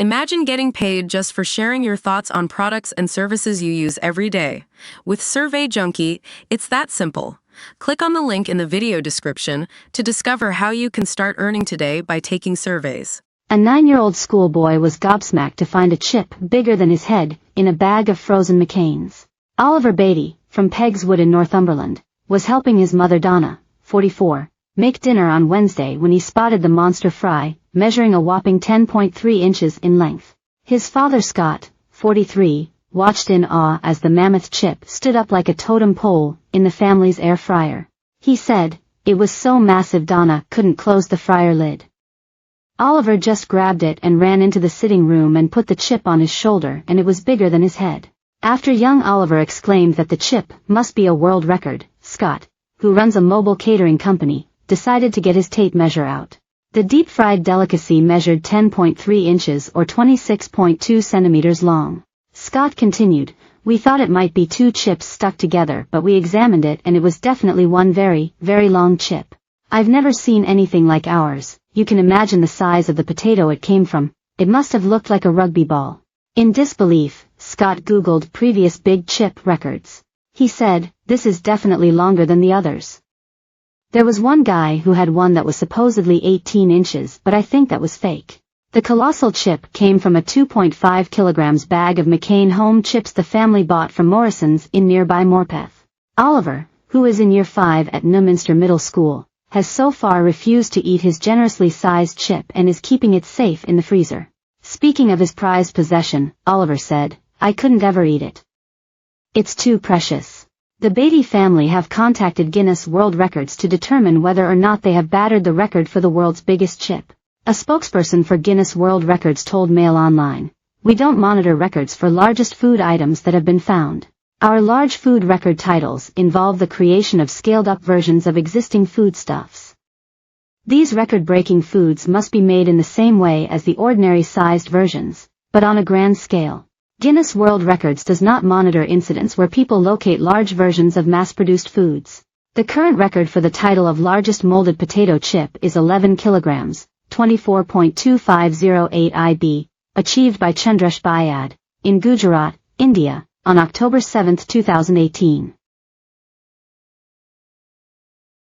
Imagine getting paid just for sharing your thoughts on products and services you use every day. With Survey Junkie, it's that simple. Click on the link in the video description to discover how you can start earning today by taking surveys. A 9-year-old schoolboy was gobsmacked to find a chip bigger than his head in a bag of frozen McCains. Oliver Beatty, from Pegswood in Northumberland, was helping his mother Donna, 44, make dinner on Wednesday when he spotted the monster fry, measuring a whopping 10.3 inches in length. His father Scott, 43, watched in awe as the mammoth chip stood up like a totem pole in the family's air fryer. He said, "It was so massive Donna couldn't close the fryer lid." Oliver just grabbed it and ran into the sitting room and put the chip on his shoulder, and it was bigger than his head. After young Oliver exclaimed that the chip must be a world record, Scott, who runs a mobile catering company, decided to get his tape measure out. The deep-fried delicacy measured 10.3 inches or 26.2 centimeters long. Scott continued, "We thought it might be two chips stuck together, but we examined it and it was definitely one very, very long chip. I've never seen anything like ours. You can imagine the size of the potato it came from. It must have looked like a rugby ball." In disbelief, Scott Googled previous big chip records. He said, "This is definitely longer than the others. There was one guy who had one that was supposedly 18 inches, but I think that was fake." The colossal chip came from a 2.5 kilograms bag of McCain home chips the family bought from Morrison's in nearby Morpeth. Oliver, who is in year 5 at Newminster Middle School, has so far refused to eat his generously sized chip and is keeping it safe in the freezer. Speaking of his prized possession, Oliver said, "I couldn't ever eat it. It's too precious." The Beatty family have contacted Guinness World Records to determine whether or not they have battered the record for the world's biggest chip. A spokesperson for Guinness World Records told Mail Online, "We don't monitor records for largest food items that have been found. Our large food record titles involve the creation of scaled-up versions of existing foodstuffs. These record-breaking foods must be made in the same way as the ordinary-sized versions, but on a grand scale." Guinness World Records does not monitor incidents where people locate large versions of mass-produced foods. The current record for the title of largest molded potato chip is 11 kilograms, 24.2508 IB, achieved by Chandresh Bayad, in Gujarat, India, on October 7, 2018.